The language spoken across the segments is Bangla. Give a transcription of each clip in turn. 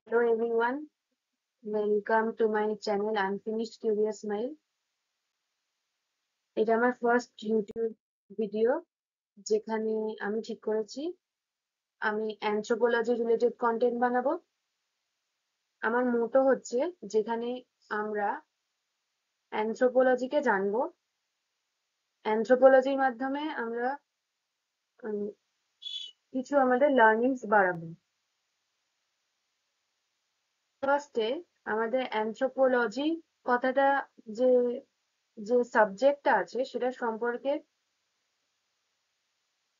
Hello everyone, welcome to my channel Unfinished Curious Smile. এটা আমার ফার্স্ট ইউটিউব ভিডিও যেখানে আমি ঠিক করেছি আমি অ্যানথ্রোপোলজি রিলেটেড কন্টেন্ট বানাবো। আমার মোটো হচ্ছে যেখানে আমরা অ্যানথ্রোপোলজিকে জানবো, অ্যানথ্রোপোলজির মাধ্যমে আমরা কিছু আমাদের লার্নিংস বাড়াবো। ফার্স্টে আমাদের অ্যানথ্রোপোলজি কথাটা যে যে সাবজেক্টটা আছে সেটা সম্পর্কে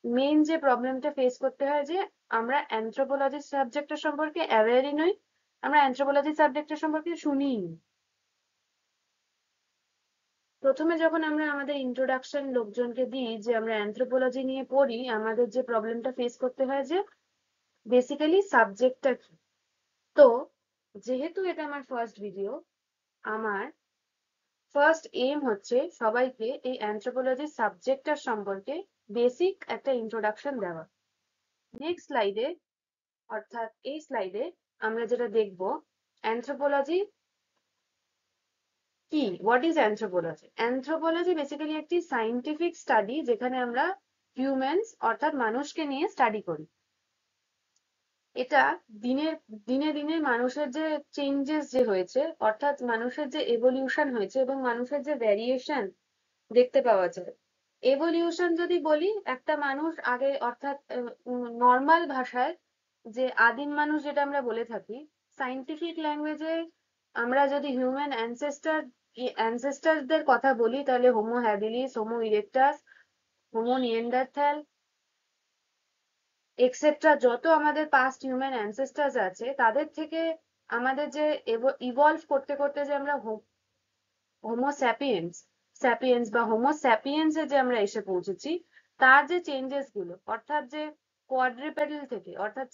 মেইন যে প্রবলেমটা ফেস করতে হয় যে আমরা অ্যানথ্রোপোলজি সাবজেক্টের সম্পর্কে অ্যাওয়ারই নই, আমরা অ্যানথ্রোপোলজি সাবজেক্টের সম্পর্কে শুনিই নি। প্রথমে যখন আমরা আমাদের ইন্ট্রোডাকশন লোকজনকে দিই যে আমরা অ্যানথ্রোপোলজি নিয়ে পড়ি, আমাদের যে প্রবলেমটা ফেস করতে হয় যে বেসিক্যালি সাবজেক্টটা কি। তো যেহেতু এটা আমার ফার্স্ট ভিডিও, আমার ফার্স্ট এইম হচ্ছে সবাইকে এই অ্যানথ্রোপোলজি সাবজেক্টটার সম্পর্কে বেসিক একটা ইন্ট্রোডাকশন দেওয়া। নেক্সট স্লাইডে অর্থাৎ এই স্লাইডে আমরা যেটা দেখব অ্যানথ্রোপোলজি কি, what is anthropology. Anthropology basically একটি সাইন্টিফিক স্টাডি যেখানে আমরা হিউম্যানস অর্থাৎ মানুষকে নিয়ে স্টাডি করি। এটা দিনের দিনে দিনে মানুষের যে চেঞ্জেস যে হয়েছে অর্থাৎ মানুষের যে এভলিউশন হয়েছে এবং মানুষের যে ভ্যারিয়েশন দেখতে পাওয়া যায়। এভলিউশন যদি বলি, একটা মানুষ আগে অর্থাৎ নর্মাল ভাষায় যে আদিম মানুষ যেটা আমরা বলে থাকি, সাইন্টিফিক ল্যাঙ্গুয়েজে আমরা যদি হিউম্যান অ্যানসেস্টারদের কথা বলি তাহলে Homo habilis, Homo erectus, Homo Neanderthal etcetera যত আমাদের পাস্ট হিউম্যান অ্যানসেস্টার্স আছে তাদের থেকে আমাদের যে ইভলভ করতে করতে যে আমরা হোমো স্যাপিয়েন্স স্যাপিয়েন্স বা হোমো স্যাপিয়েন্স এ যে আমরা এসে পৌঁছেছি, তার যে চেঞ্জেস গুলো অর্থাৎ যে কোয়াড্রিপ্যাডাল থেকে অর্থাৎ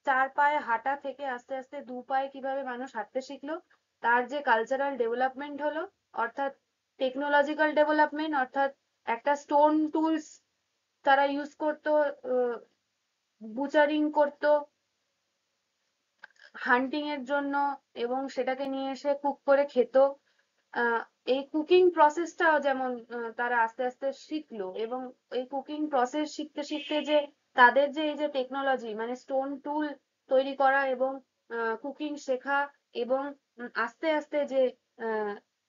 চার পায়ে হাঁটা থেকে আস্তে আস্তে দু পায়ে কিভাবে মানুষ হাঁটতে শিখলো, তার যে কালচারাল ডেভেলপমেন্ট হলো অর্থাৎ টেকনোলজিক্যাল ডেভেলপমেন্ট অর্থাৎ একটা স্টোন টুলস তারা ইউজ করতো, বুচারিং করতো হান্টিং এর জন্য এবং সেটাকে নিয়ে এসে কুক করে খেত। আহ, এই কুকিং প্রসেসটাও যেমন তারা আস্তে আস্তে শিখলো এবং এই কুকিং প্রসেস শিখতে শিখতে যে তাদের যে এই যে টেকনোলজি মানে স্টোন টুল তৈরি করা এবং কুকিং শেখা এবং আস্তে আস্তে যে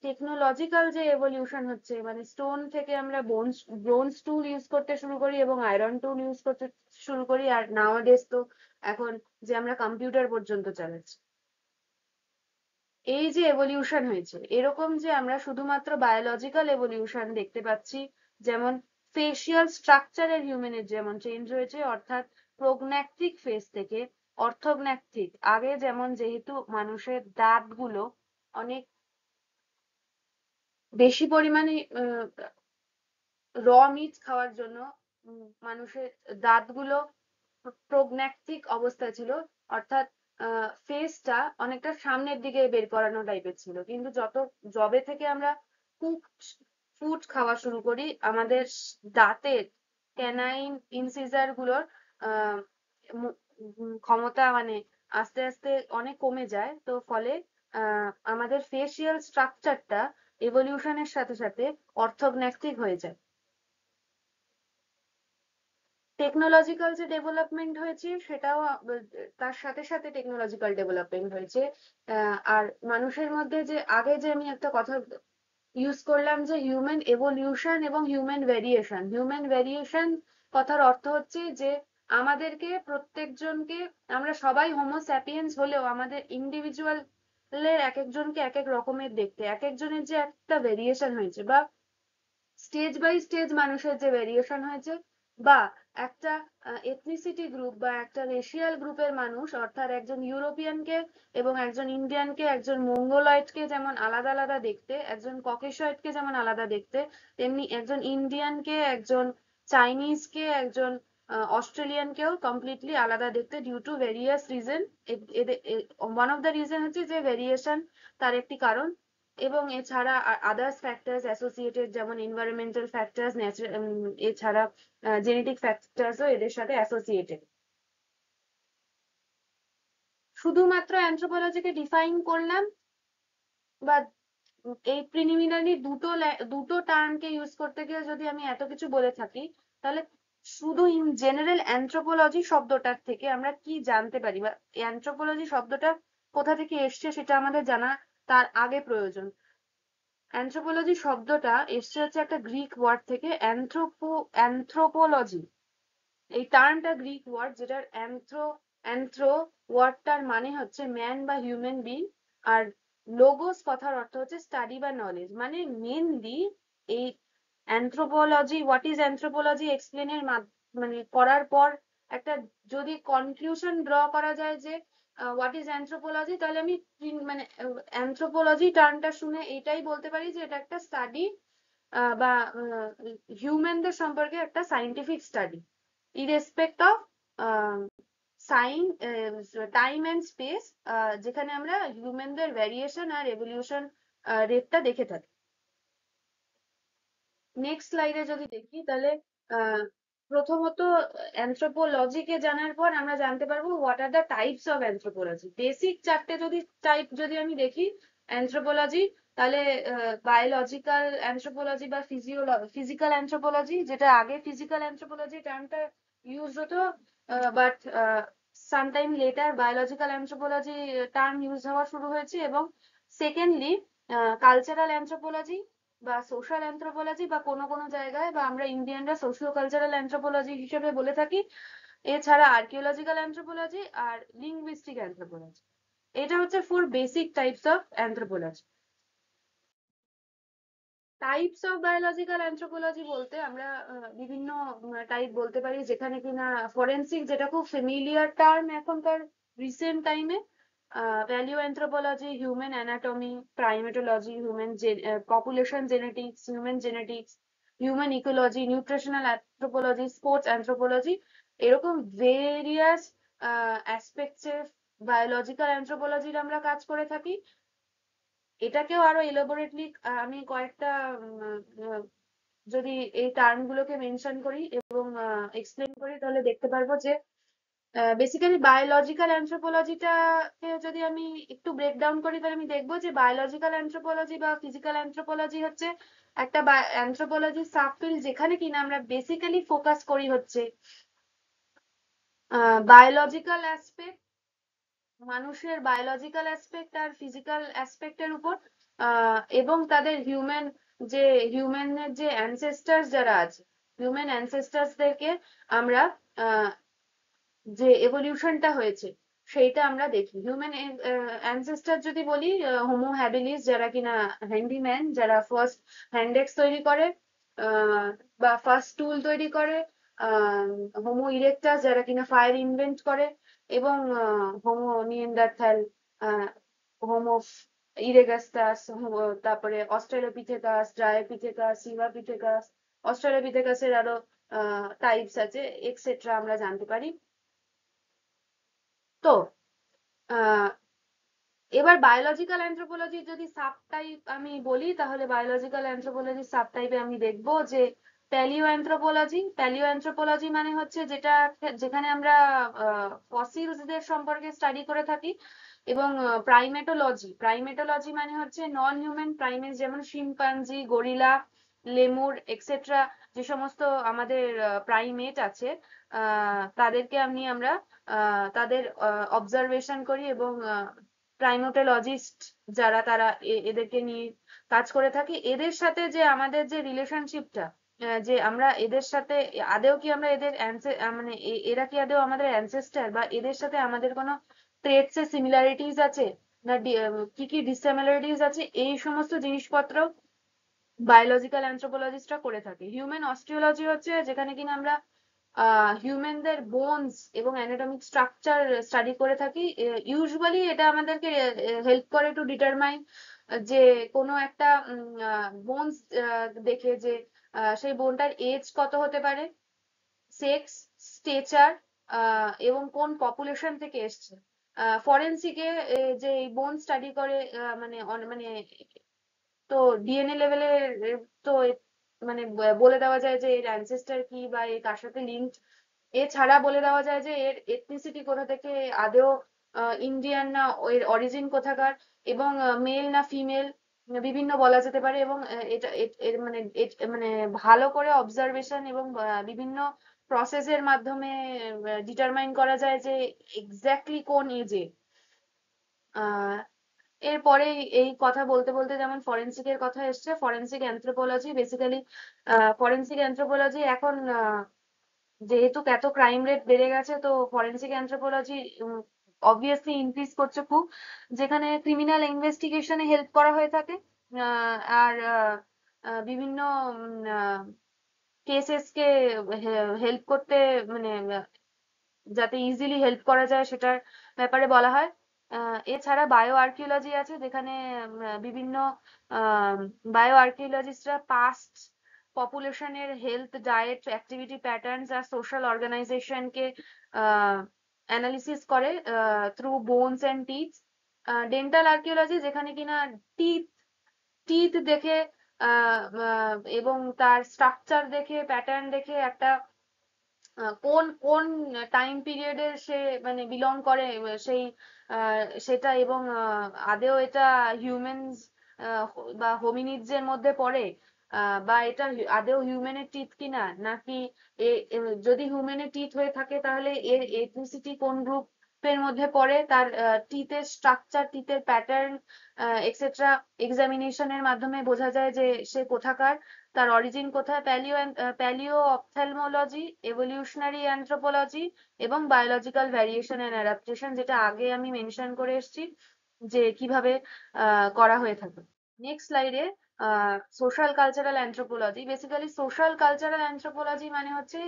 টেকনোলজিক্যাল যে এভলিউশন হচ্ছে মানে স্টোন থেকে আমরা ব্রোঞ্জ টুল ইউজ করতে শুরু করি এবং আয়রন টুল ইউজ করতে শুরু করি, আর নাওয়াডেজ তো এখন যে আমরা কম্পিউটার পর্যন্ত চালাচ্ছি। এই যে এভলিউশন হয়েছে এরকম যে আমরা শুধুমাত্র বায়োলজিক্যাল এভলিউশন দেখতে পাচ্ছি, যেমন ফেসিয়াল স্ট্রাকচারের হিউম্যানের যেমন চেঞ্জ হয়েছে অর্থাৎ প্রোগ্ন্যাথিক ফেস থেকে অর্থোগ্ন্যাথিক। আগে যেমন যেহেতু মানুষের দাঁতগুলো অনেক বেশি পরিমাণে র মিট খাওয়ার জন্য মানুষের দাঁতগুলো প্রোগ্ন্যাথিক অবস্থায় ছিল অর্থাৎ ফেসটা অনেকটা সামনের দিকে বের করানো টাইপের ছিল, কিন্তু যবে থেকে আমরা কুক ফুড খাওয়া শুরু করি আমাদের দাঁতের ক্যানাইন ইনসিজার গুলোর আহ, ক্ষমতা মানে আস্তে আস্তে অনেক কমে যায়, তো ফলে আমাদের ফেসিয়াল স্ট্রাকচারটা এভলিউশনের সাথে সাথে অর্থোগ্ন্যাথিক হয়ে যায়। টেকনোলজিক্যাল যে ডেভেলপমেন্ট হয়েছে সেটাও তার সাথে সাথে টেকনোলজিক্যাল ডেভেলপমেন্ট হয়েছে। আর মানুষের মধ্যে যে আগে যে আমি একটা কথা ইউজ করলাম যে হিউম্যান এভলিউশন এবং হিউম্যান ভেরিয়েশন কথার অর্থ হচ্ছে যে আমাদেরকে প্রত্যেকজনকে আমরা সবাই হোমো স্যাপিয়েন্স হলেও আমাদের ইন্ডিভিজুয়াল এর এক একজনকে এক এক রকমের দেখতে, এক একজনের যে একটা ভেরিয়েশন হয়েছে বা স্টেজ বাই স্টেজ মানুষের যে ভেরিয়েশন হয়েছে বা একটা এথনিসিটি গ্রুপ বা একটা রেশিয়াল গ্রুপের মানুষ অর্থাৎ একজন ইউরোপিয়ানকে এবং একজন ইন্ডিয়ানকে একজন মঙ্গোলয়েডকে যেমন আলাদা আলাদা দেখতে, একজন ককেশয়েডকে যেমন আলাদা দেখতে, তেমনি একজন ইন্ডিয়ানকে একজন চাইনিজকে একজন অস্ট্রেলিয়ানকেও কমপ্লিটলি আলাদা দেখতে due to various reason. One of the reason হচ্ছে যে ভেরিয়েশন তার একটি কারণ, এবং এছাড়া আদার্স ফ্যাক্টরস অ্যাসোসিয়েটেড যেমন এনভায়রনমেন্টাল ফ্যাক্টরস, এছাড়া জেনেটিক ফ্যাক্টরসও এদের সাথে অ্যাসোসিয়েটেড। শুধুমাত্র অ্যানথ্রোপোলজিকে ডিফাইন করলাম, বা এই প্রিলিমিনারি দুটো টার্মকে ইউজ করতে গিয়ে যদি আমি এত কিছু বলে থাকি, তাহলে শুধু ইন জেনারেল অ্যানথ্রোপোলজি শব্দটার থেকে আমরা কি জানতে পারি, বা অ্যানথ্রোপোলজি শব্দটা কোথা থেকে এসছে সেটা আমাদের জানা তার আগে প্রয়োজন। অ্যানথ্রোপোলজি শব্দটা এসছে হচ্ছে একটা গ্রিক ওয়ার্ড থেকে, অ্যানথ্রোপোলজি। এই টার্মটা গ্রিক ওয়ার্ড, যেটার অ্যানথ্রো ওয়ার্ডটার মানে হচ্ছে ম্যান বা হিউম্যান বিং, আর লোগোস কথার অর্থ হচ্ছে স্টাডি বা নলেজ। মানে মেনলি এই অ্যানথ্রোপোলজি, হোয়াট ইজ অ্যানথ্রোপোলজি এক্সপ্লেনের মানে করার পর একটা যদি কনক্লুশন ড্র করা যায় যে হোয়াট ইজ অ্যানথ্রোপোলজি, তাহলে আমি মানে অ্যানথ্রোপোলজি টার্মটা শুনে এটাই বলতে পারি যে এটা একটা স্টাডি বা হিউম্যানদের সম্পর্কে একটা scientific study, irrespective of sign time and space, যেখানে আমরা হিউম্যানদের ভ্যারিয়েশন আর এভলিউশন রেটটা দেখে থাকি। নেক্সট স্লাইডে যদি দেখি, তাহলে আহ, প্রথমত অ্যানথ্রোপোলজিকে জানার পর আমরা জানতে পারবো what are the types of anthropology. Basic চারটে যদি টাইপ যদি আমি দেখি অ্যানথ্রোপোলজি, তাহলে বায়োলজিক্যাল অ্যানথ্রোপোলজি বা ফিজিক্যাল অ্যানথ্রোপোলজি, যেটা আগে ফিজিক্যাল অ্যানথ্রোপোলজি টার্মটা ইউজ হতো, but sometime letter biological anthropology term use হওয়া শুরু হয়েছে। এবং সেকেন্ডলি কালচারাল অ্যানথ্রোপোলজি বা সোশ্যাল অ্যানথ্রোপোলজি, বা কোনো কোনো জায়গায় বা আমরা ইন্ডিয়ানরা সোশিও কালচারাল অ্যানথ্রোপোলজি হিসেবে বলে থাকি। এছাড়া আর্কিওলজিক্যাল অ্যানথ্রোপোলজি আর লিঙ্গুইস্টিক অ্যানথ্রোপোলজি। এটা হচ্ছে 4 basic types of anthropology. Types of biological anthropology বলতে আমরা বিভিন্ন টাইপ বলতে পারি, যেখানে কিনা ফরেন্সিক, যেটা খুব ফেমিলিয়ার টার্ম এখনকার রিসেন্ট টাইমে, value anthropology, human anatomy, primatology, human population genetics, human genetics, human ecology, nutritional anthropology, sports anthropology, এরকম ভেরিয়াস অ্যাসপেক্টস বায়োলজিক্যাল অ্যানথ্রোপোলজির আমরা কাজ করে থাকি। এটাকেও আরো এলাবোরেটলি আমি কয়েকটা যদি এই টার্ম গুলোকে মেনশন করি এবং এক্সপ্লেন করি, তাহলে দেখতে পারবো যে বেসিক্যালি বায়োলজিক্যাল অ্যানথ্রোপোলজিটাকে যদি আমি একটু ব্রেকডাউন করি, তাহলে আমি দেখবো যে বায়োলজিক্যাল অ্যানথ্রোপোলজি বা ফিজিক্যাল অ্যানথ্রোপোলজি হচ্ছে একটা অ্যানথ্রোপোলজি সাবফিল্ড, যেখানে কিনা আমরা বেসিক্যালি ফোকাস করি হচ্ছে বায়োলজিক্যাল অ্যাসপেক্ট, মানুষের বায়োলজিক্যাল অ্যাসপেক্ট আর ফিজিক্যাল অ্যাসপেক্টের উপর, এবং তাদের হিউম্যানের যে অ্যানসেস্টার্স যারা আছে, হিউম্যান অ্যানসেস্টার্সদেরকে আমরা যে এভলিউশনটা হয়েছে সেইটা আমরা দেখি। হিউম্যান অ্যানসেস্টার যদি বলি, হোমো হ্যাবিলিস, যারা কিনা হ্যান্ডিম্যান, যারা ফার্স্ট হ্যান্ডেক্স তৈরি করে বা ফার্স্ট টুল তৈরি করে, হোমো ইরেক্টাস, যারা কিনা ফায়ার ইনভেন্ট করে, এবং হোমো নিয়েন্ডারথাল, হোমো ইরেগাস্টাস, তারপরে অস্ট্রেলোপিথেকাস, ড্রায়োপিথেকাস, সিভাপিথেকাস, অস্ট্রেলোপিথেকাসের আরো টাইপস আছে, এক্সেট্রা আমরা জানতে পারি। তো আহ এবার বায়োলজিক্যাল অ্যানথ্রোপোলজি যদি সাব টাইপ আমি বলি, তাহলে বায়োলজিক্যাল অ্যানথ্রোপোলজি সাব টাইপে আমি দেখবো যে প্যালিও অ্যানথ্রোপোলজি। প্যালিও অ্যানথ্রোপোলজি মানে হচ্ছে যেখানে আমরা ফসিলসদের সম্পর্কে স্টাডি করে থাকি। এবং প্রাইমেটোলজি মানে হচ্ছে নন হিউম্যান প্রাইমেটস, যেমন শিম্পাঞ্জি, গরিলা, লেমুর এক্সেট্রা, যে সমস্ত আমাদের প্রাইমেট আছে, তাদেরকে আমরা তাদের অবজারভেশন করি, এবং প্রাইমেটোলজিস্ট যারা, তারা এদেরকে নিয়ে কাজ করে থাকি। এদের সাথে যে আমাদের যে রিলেশনশিপটা, যে আমরা এদের সাথে আদেও কি আমরা মানে এরা কি আদেও আমাদের অ্যানসেস্টার, বা এদের সাথে আমাদের কোনো ট্রেটস এর সিমিলারিটিস আছে না, কি কি ডিসিমিলারিটিস আছে, এই সমস্ত জিনিসপত্র বায়োলজিক্যাল অ্যানথ্রোপোলজিস্টরা করে থাকে। হিউম্যান অস্টিওলজি হচ্ছে যেখানে কিনা আমরা হিউম্যানদের বোনস এবং অ্যানাটমিক স্ট্রাকচার স্টাডি করে থাকি। ইউজুয়ালি এটা আমাদেরকে হেল্প করে টু ডিটারমাইন যে কোনো একটা বোনস দেখে যে সেই বোনটার এজ কত হতে পারে, সেক্স, স্টেচার, এবং কোন পপুলেশন থেকে এসছে। ফরেন্সিকে যে বোন স্টাডি করে, মানে মানে তো ডিএনএ লেভেলে তো মানে বলে দেওয়া যায় যে এর অ্যানসেস্টার কি বা এর কার সাথে লিঙ্কড। এছাড়া বলে দেওয়া যায় যে এর এথনিসিটি কোথা থেকে আদেও ইন্ডিয়ান না এর অরিজিন কোথাকার, এবং মেল না ফিমেল, বিভিন্ন বলা যেতে পারে। এবং এটা এর মানে মানে ভালো করে অবজারভেশন এবং বিভিন্ন প্রসেসের মাধ্যমে ডিটারমাইন করা যায় যে এক্স্যাক্টলি কোন এজে। আহ এরপরে এই কথা বলতে বলতে যেমন ফরেন্সিকের কথা এসছে, forensic anthropology basically, forensic anthropology এখন যেহেতু এত ক্রাইম রেট বেড়ে গেছে, তো ফরেন্সিক অ্যানথ্রোপোলজি অবভিয়াসলি ইনক্রিজ করছে খুব, যেখানে ক্রিমিনাল ইনভেস্টিগেশনে হেল্প করা হয়ে থাকে। আর বিভিন্ন কেসেসকে হেল্প করতে, মানে যাতে ইজিলি হেল্প করা যায় সেটার ব্যাপারে বলা হয়। এছাড়া বায়ো আর্কিওলজি আছে, যেখানে বিভিন্ন বায়ো আর্কিওলজিস্টরা পাস্ট পপুলেশনের হেলথ, ডায়েট, অ্যাক্টিভিটি প্যাটার্নস আর সোশ্যাল অর্গানাইজেশনকে অ্যানালিসিস করে through bones and teeth. Dental archaeology, যেখানে কিনা টিথ টিথ দেখে এবং তার স্ট্রাকচার দেখে, প্যাটার্ন দেখে একটা কোন কোন টাইম পিরিয়ডের সে মানে বিলং করে, সেই সেটা, এবং আদেও এটা হিউম্যানস বা হোমিনিডস এর মধ্যে পড়ে, বা এটা আদেও হিউম্যানের টিথ কিনা, নাকি যদি হিউম্যানের টিথ হয়ে থাকে তাহলে এর এথনিসিটি কোন গ্রুপের মধ্যে পড়ে, তার টিথের স্ট্রাকচার, টিথের প্যাটার্ন এক্সেট্রা এক্সামিনেশনের মাধ্যমে বোঝা যায় যে সে কোথাকার, তার অরিজিন কোথায়। প্যালিও অপথ্যালমোলজি, এভলিউশনারি অ্যানথ্রোপোলজি এবং বায়োলজিক্যাল ভ্যারিয়েশন এন্ড অ্যাডাপ্টেশন, যেটা আগে আমি মেনশন করে এসেছি যে কিভাবে করা হয়ে থাকে। নেক্সট স্লাইডে social cultural anthropology. Basically social cultural anthropology মানে হচ্ছে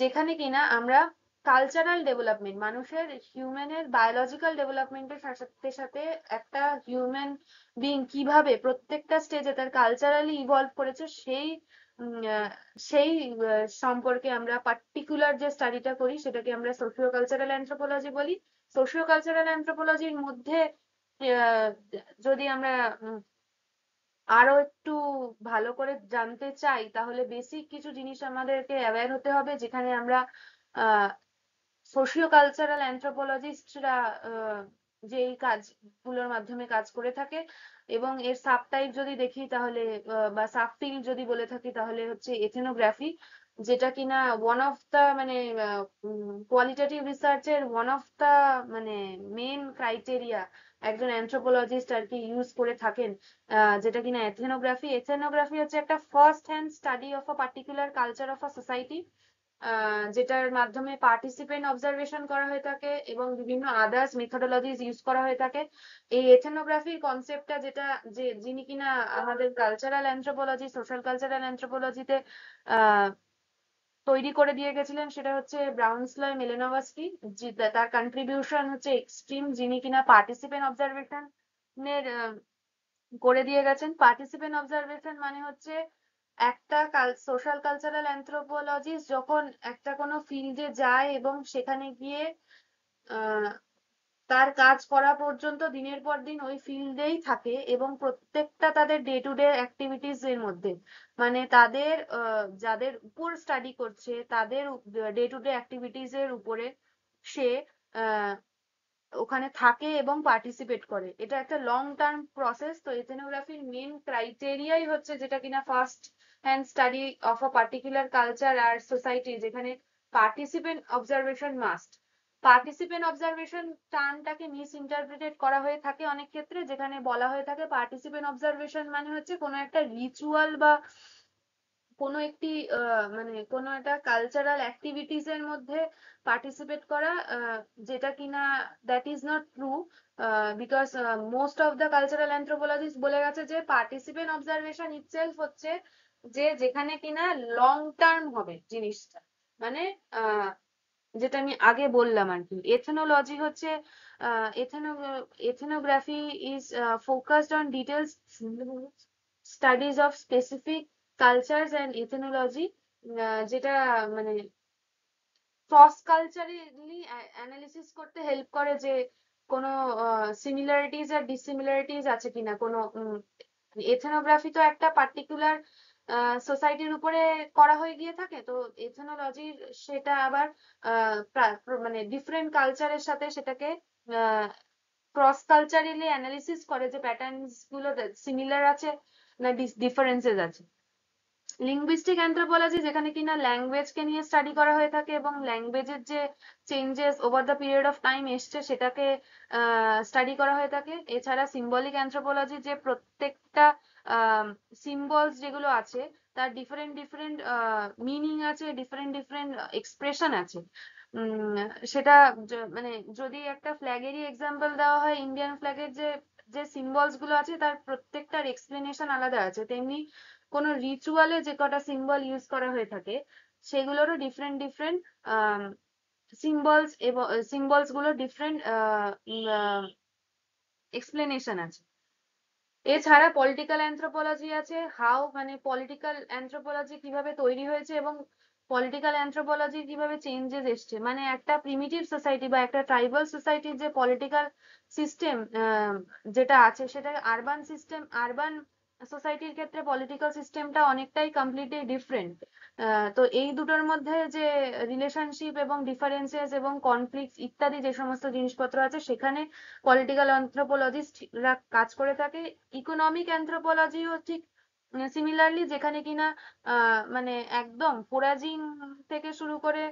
যেখানে কিনা আমরা কালচারাল ডেভেলপমেন্ট, মানুষের হিউম্যানের বায়োলজিক্যাল ডেভেলপমেন্টের সাথে সাথে একটা হিউম্যান বিং কিভাবে প্রত্যেকটা স্টেজে তার কালচারালি ইভলভ করেছে, সেই সেই সম্পর্কে আমরা পার্টিকুলার যে স্টাডিটা করি সেটাকে আমরা সোশিও কালচারাল অ্যানথ্রোপোলজি বলি। সোশিও কালচারাল অ্যানথ্রোপোলজির মধ্যে আহ, যদি আমরা আরো একটু ভালো করে জানতে চাই, তাহলে বেসিক কিছু জিনিস আমাদেরকে অ্যাওয়্যার হতে হবে, যেখানে আমরা সোশিও কালচারাল অ্যানথ্রোপোলজিস্টরা যে এই কাজগুলোর মাধ্যমে কাজ করে থাকে। এবং এর সাব টাইপ যদি দেখি তাহলে, বা সাব ফিল্ড যদি বলে থাকি, তাহলে হচ্ছে এথনোগ্রাফি, যেটা কিনা ওয়ান অফ দা মানে কোয়ালিটেটিভ রিসার্চের ওয়ান অফ দা মানে মেন ক্রাইটেরিয়া একজন অ্যানথ্রোপোলজিস্ট আর কি ইউজ করে থাকেন, যেটা কিনা এথনোগ্রাফি। এথনোগ্রাফি হচ্ছে একটা first hand study of a particular culture of a society, যেটার মাধ্যমে পার্টিসিপেন্ট অবজারভেশন করা হয়ে থাকে এবং বিভিন্ন আদার্স মেথডোলজিস ইউজ করা হয়ে থাকে। এই এথনোগ্রাফির কনসেপ্টটা, যেটা যিনি কিনা আমাদের কালচারাল অ্যানথ্রোপোলজি, সোশ্যাল কালচারাল অ্যানথ্রোপোলজিতে তৈরি করে দিয়ে গেছিলেন, সেটা হচ্ছে ব্রাউনসলয় মেলেনস্কি। তার কন্ট্রিবিউশন হচ্ছে এক্সট্রিম, যিনি কিনা পার্টিসিপেন্ট অবজারভেশন এর করে দিয়ে গেছেন। পার্টিসিপেন্ট অবজারভেশন মানে হচ্ছে একটা সোশ্যাল কালচারাল অ্যানথ্রোপোলজিস্ট যখন একটা কোনো ফিল্ডে যায় এবং সেখানে গিয়ে তার কাজ করা পর্যন্ত দিনের পর দিন ওই ফিল্ডেই থাকে, এবং প্রত্যেকটা তাদের ডে টু ডে অ্যাক্টিভিটিস এর মধ্যে, মানে তাদের যাদের উপর স্টাডি করছে তাদের ডে টু ডে অ্যাক্টিভিটিস এর উপরে সে আহ ওখানে থাকে এবং পার্টিসিপেট করে। এটা একটা লং টার্ম প্রসেস। তো এথনোগ্রাফির মেন ক্রাইটেরিয়াই হচ্ছে যেটা কিনা first hand study of a particular culture আর সোসাইটি, যেখানে participant observation must. Participant observation টার্মটাকে মিস ইন্টারপ্রিটেড করা হয়ে থাকে অনেক ক্ষেত্রে, যেখানে বলা হয়ে থাকে পার্টিসিপেন্ট অবজারভেশন মানে হচ্ছে কোনো একটা রিচুয়াল বা কোনো একটি মানে কোনো একটা কালচারাল অ্যাক্টিভিটিস এর মধ্যে পার্টিসিপেট করা, যেটা কিনা that is not true, because most of the cultural anthropologist বলে গেছে যে পার্টিসিপেন্ট অবজারভেশন ইটসেলফ হচ্ছে যে যেখানে কিনা লং টার্ম হবে জিনিসটা, মানে যেটা আমি আগে বললাম আর কি। এথনোলজি হচ্ছে ethnography is focused on details studies of specific cultures and ethnology, যেটা মানে ক্রস কালচারালি অ্যানালিসিস করতে হেল্প করে যে কোনো সিমিলারিটিজ আর ডিসিমিলারিটিজ আছে কিনা কোনো। এথনোগ্রাফি তো একটা পার্টিকুলার সোসাইটির উপরে করা হয়ে গিয়ে থাকে, তো এথনোলজির সেটা আবার মানে ডিফারেন্ট কালচারের সাথে সেটাকে ক্রস কালচারালি অ্যানালিসিস করে যে প্যাটার্নস গুলো সিমিলার আছে না ডিফারেন্সেস আছে। লিঙ্গুইস্টিক অ্যানথ্রোপোলজি যেখানে কিনা ল্যাঙ্গুয়েজকে নিয়ে স্টাডি করা হয়ে থাকে এবং ল্যাঙ্গুয়েজের যে changes over the period of time এসছে সেটাকে স্টাডি করা হয়ে থাকে। এছাড়া সিম্বলিক অ্যানথ্রোপোলজি যে প্রত্যেকটা সিম্বলস যেগুলো আছে তার ডিফারেন্ট ডিফারেন্ট মিনিং আছে, ডিফারেন্ট ডিফারেন্ট এক্সপ্রেশন আছে। সেটা মানে যদি একটা ফ্ল্যাগেরই এক্সাম্পল দেওয়া হয়, ইন্ডিয়ান ফ্ল্যাগের যে যে সিম্বলস গুলো আছে তার প্রত্যেকটার এক্সপ্লেনেশন আলাদা আছে, তেমনি কোনো রিচুয়ালে যে কটা সিম্বল ইউজ করা হয়ে থাকে সেগুলোরও ডিফারেন্ট ডিফারেন্ট সিম্বলস এবং সিম্বলস গুলো ডিফারেন্ট এক্সপ্লেনেশন আছে। এছাড়া পলিটিক্যাল অ্যানথ্রোপোলজি আছে, হাউ মানে পলিটিক্যাল অ্যানথ্রোপোলজি কিভাবে তৈরি হয়েছে এবং পলিটিক্যাল অ্যানথ্রোপোলজি কিভাবে চেঞ্জেস এসছে, মানে একটা প্রিমিটিভ সোসাইটি বা একটা ট্রাইবাল সোসাইটির যে পলিটিক্যাল সিস্টেম যেটা আছে সেটা আরবান সিস্টেম, আরবান সোসাইটির ক্ষেত্রে পলিটিক্যাল সিস্টেমটা অনেকটাই কমপ্লিটলি ডিফারেন্ট। তো এই দুটোর মধ্যে যে রিলেশনশিপ এবং ডিফারেন্সেস এবং কনফ্লিক্ট ইত্যাদি যে সমস্ত জিনিসপত্র আছে সেখানে পলিটিক্যাল অ্যানথ্রোপোলজিস্টরা কাজ করে থাকে। ইকোনমিক অ্যানথ্রোপোলজিও ঠিক সিমিলারলি, যেখানে কিনা মানে একদম ফোরাজিং থেকে শুরু করে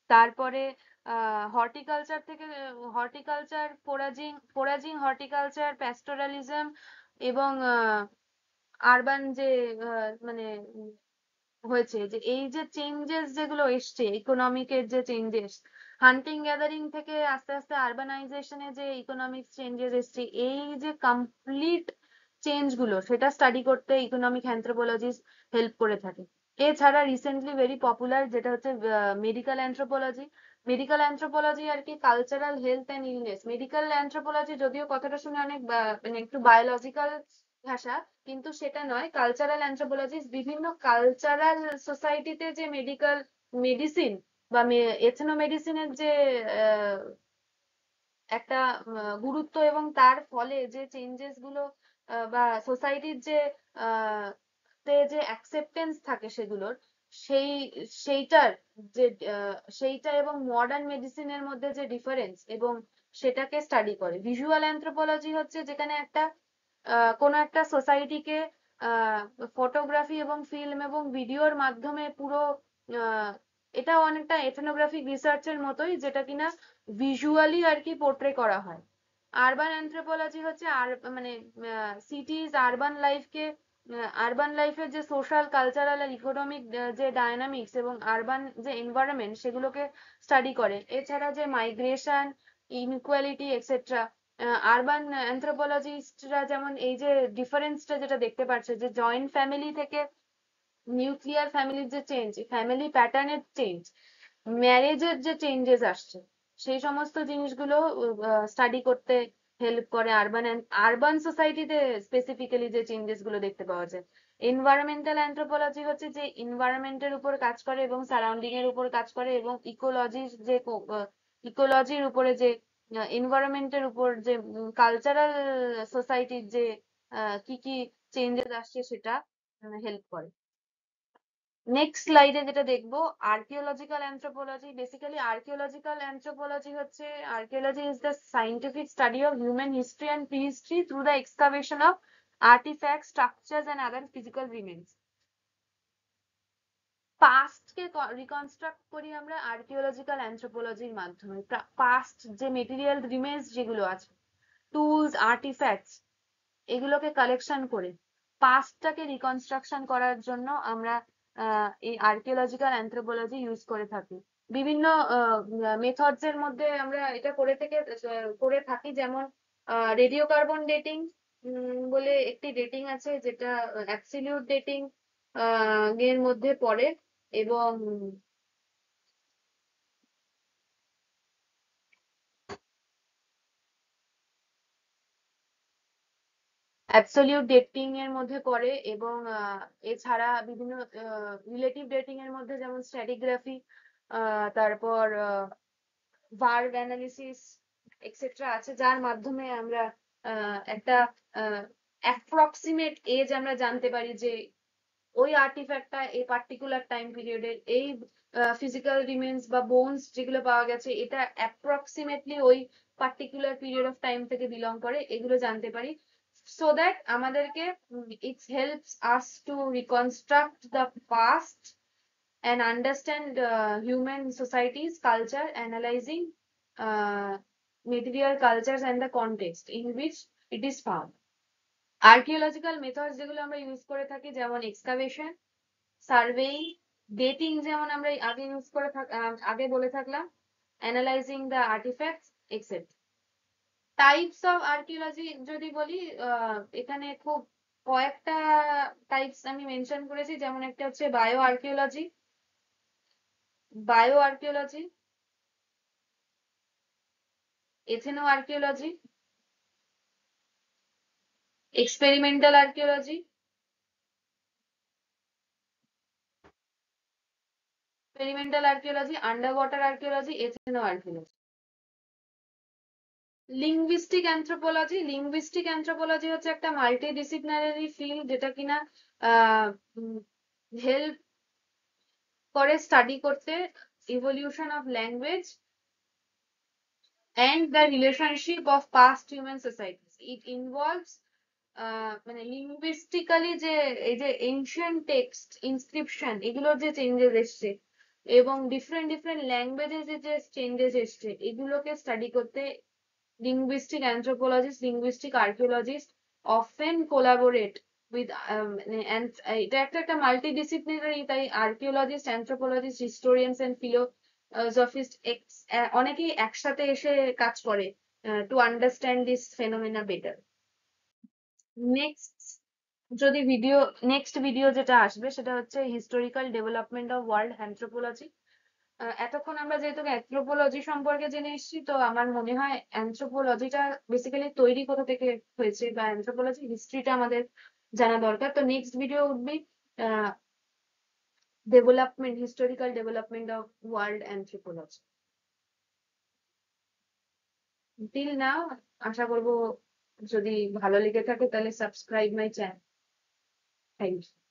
তারপরে হর্টিকালচার থেকে হর্টিকালচার, ফোরাজিং ফোরাজিং হর্টিকালচার, প্যাস্টোরালিজম এবং আরবান যে মানে হয়েছে যে এই যে চেঞ্জেস যেগুলো এসছে ইকোনমিকের যে চেঞ্জেস, হান্টিং গ্যাদারিং থেকে আস্তে আস্তে আরবানাইজেশনে যে ইকোনমিক চেঞ্জেস এসছে, এই যে কমপ্লিট চেঞ্জ গুলো সেটা স্টাডি করতে ইকোনমিক অ্যানথ্রোপোলজিস্ট হেল্প করে থাকে। এছাড়া রিসেন্টলি ভেরি পপুলার যেটা হচ্ছে মেডিকেল অ্যানথ্রোপোলজি। মেডিকেল অ্যানথ্রোপোলজি আর কি cultural health and illness. Medical anthropology যদিও কথাটা শুনে অনেক মানে একটু বায়োলজিক্যাল ভাষা, কিন্তু সেটা নয়। কালচারাল অ্যানথ্রোপোলজিস্ট বিভিন্ন কালচারাল সোসাইটিতে যে মেডিকেল মেডিসিন বা এথনো মেডিসিনের যে আহ, একটা গুরুত্ব এবং তার ফলে যে চেঞ্জেস গুলো বা সোসাইটির যে আহ, তে যে অ্যাকসেপ্টেন্স থাকে সেগুলোর, সেই সেইটার যে সেইটা এবং মডার্ন মেডিসিনের মধ্যে যে ডিফারেন্স এবং সেটাকে স্টাডি করে। ভিজুয়াল অ্যানথ্রোপোলজি হচ্ছে যেখানে একটা কোনো একটা সোসাইটিকে ফটোগ্রাফি এবং ফিল্ম এবং ভিডিওর মাধ্যমে পুরো আহ, এটাও অনেকটা এথনোগ্রাফিক রিসার্চের মতোই, যেটা কিনা ভিজুয়ালি আর কি পোর্ট্রে করা হয়। আরবান অ্যানথ্রোপোলজি হচ্ছে আর মানে সিটিজ আরবান লাইফকে, আরবান লাইফের যে সোশ্যাল কালচারাল আর ইকোনমিক যে ডায়নামিক্স এবং আরবান যে এনভায়রনমেন্ট সেগুলোকে স্টাডি করে। এছাড়া যে মাইগ্রেশন, ইনইকুয়ালিটি এক্সেট্রা, আরবান অ্যানথ্রোপোলজিস্টরা যেমন এই যে ডিফারেন্সটা যেটা দেখতে পাচ্ছে যে জয়েন্ট ফ্যামিলি থেকে নিউক্লিয়ার ফ্যামিলির যে চেঞ্জ, ফ্যামিলি প্যাটার্নের চেঞ্জ, ম্যারেজের যে চেঞ্জেস আসছে, সেই সমস্ত জিনিসগুলো স্টাডি করতে হেল্প করে আরবান আরবান সোসাইটিতে স্পেসিফিক্যালি যে চেঞ্জেস গুলো দেখতে পাওয়া যায়। এনভায়রনমেন্টাল অ্যানথ্রোপোলজি হচ্ছে যে এনভায়রনমেন্টের উপর কাজ করে এবং সারাউন্ডিং এর উপর কাজ করে এবং ইকোলজির যে ইকোলজির উপরে যে এনভায়রনমেন্টের উপর যে কালচারাল সোসাইটির যে কি কি চেঞ্জেস আসছে সেটা হেল্প করে। নেক্সট স্লাইডে যেটা দেখবো archaeological anthropology. Basically archaeological anthropology হচ্ছে, archaeology is the scientific study of human history and prehistory through the excavation of artefacts, structures and other physical remains. পাস্টকে রিকনস্ট্রাক্ট করি আমরা আর্কিওলজিক্যাল অ্যানথ্রোপোলজির মাধ্যমে। পাস্ট যে মেটেরিয়াল রিমেন্স যেগুলো আছে, টুলস, আর্টিফ্যাক্টস, এগুলোকে কালেকশন করে পাস্টটাকে রিকনস্ট্রাকশন করার জন্য আমরা এই আর্কিওলজিক্যাল অ্যানথ্রোপোলজি ইউজ করে থাকি। বিভিন্ন মেথডস এর মধ্যে আমরা এটা করে থাকি, যেমন রেডিও কার্বন ডেটিং বলে একটি ডেটিং আছে যেটা অ্যাবসলিউট ডেটিং এর মধ্যে পড়ে এবং অ্যাবসলিউট ডেটিং এর মধ্যে পড়ে এবং এছাড়া বিভিন্ন রিলেটিভ ডেটিং এর মধ্যে যেমন স্ট্র্যাটিগ্রাফি, তারপর ভার্ব অ্যানালিসিস এক্সেট্রা আছে, যার মাধ্যমে আমরা একটা অ্যাপ্রক্সিমেট এজ আমরা জানতে পারি যে ওই আর্টিফ্যাক্টটা এই পার্টিকুলার টাইম পিরিয়ডের এই ফিজিক্যাল রিমেন্স বা বোনস যেগুলো পাওয়া গেছে এটা অ্যাপ্রক্সিমেটলি ওই পার্টিকুলার পিরিয়ড অফ টাইম থেকে বিলং করে, এগুলো জানতে পারি। সো দ্যাট আমাদেরকে it helps us to reconstruct the past and understand human societies culture, analyzing material cultures and the context in which it is found. Archaeological methods যেগুলো আমরা ইউজ করে থাকি যেমন এক্সকাভেশন, সার্ভেইং, ডেটিং যেমন আমরা আগে ইউজ করে আগে বলে থাকলাম, analysing the artefacts etcetera. Types of archaeology যদি বলি, এখানে খুব কয়েকটা টাইপস আমি মেনশন করেছি, যেমন একটা হচ্ছে bioarchaeology, ethnoarchaeology, experimental archaeology, underwater archaeology, ethnoarchaeology. Linguistic anthropology হচ্ছে একটা মাল্টিডিসিপ্লিনারি ফিল্ড যেটা কিনা হেল্প করে স্টাডি করতে evolution of language and the relationship of past human societies. It involves মানে লিঙ্গুইস্টিক্যালি যে এই যে এনশিয়েন্ট টেক্সট ইনস্ক্রিপশন এগুলোর যে চেঞ্জেস এসছে এবং ডিফারেন্ট ডিফারেন্ট ল্যাঙ্গুয়েজে যে চেঞ্জেস এসছে এগুলোকে স্টাডি করতে linguistic anthropologists, linguistic archaeologists often collaborate with and এটা একটা মাল্টিডিসিপ্লিনারি, তাই আর্কিওলজিস্ট, অ্যানথ্রোপোলজিস্ট, হিস্টোরিয়ানস এন্ড ফিলোসফিস্ট অনেকেই একসাথে এসে কাজ করে to understand this phenomena better. Next next video যেটা আসবে সেটা হচ্ছে historical development of world anthropology. এতক্ষণ আমরা যেহেতু অ্যানথ্রোপোলজি সম্পর্কে জেনে এসেছি, তো আমার মনে হয় অ্যানথ্রোপোলজিটা বেসিক্যালি তৈরি কোথা থেকে হয়েছে বা অ্যানথ্রোপোলজি হিস্ট্রিটা আমাদের জানা দরকার। তো নেক্সট ভিডিও উঠবে historical development of world anthropology. Till now আশা করবো যদি ভালো লেগে থাকে তাহলে subscribe my channel. Thank you.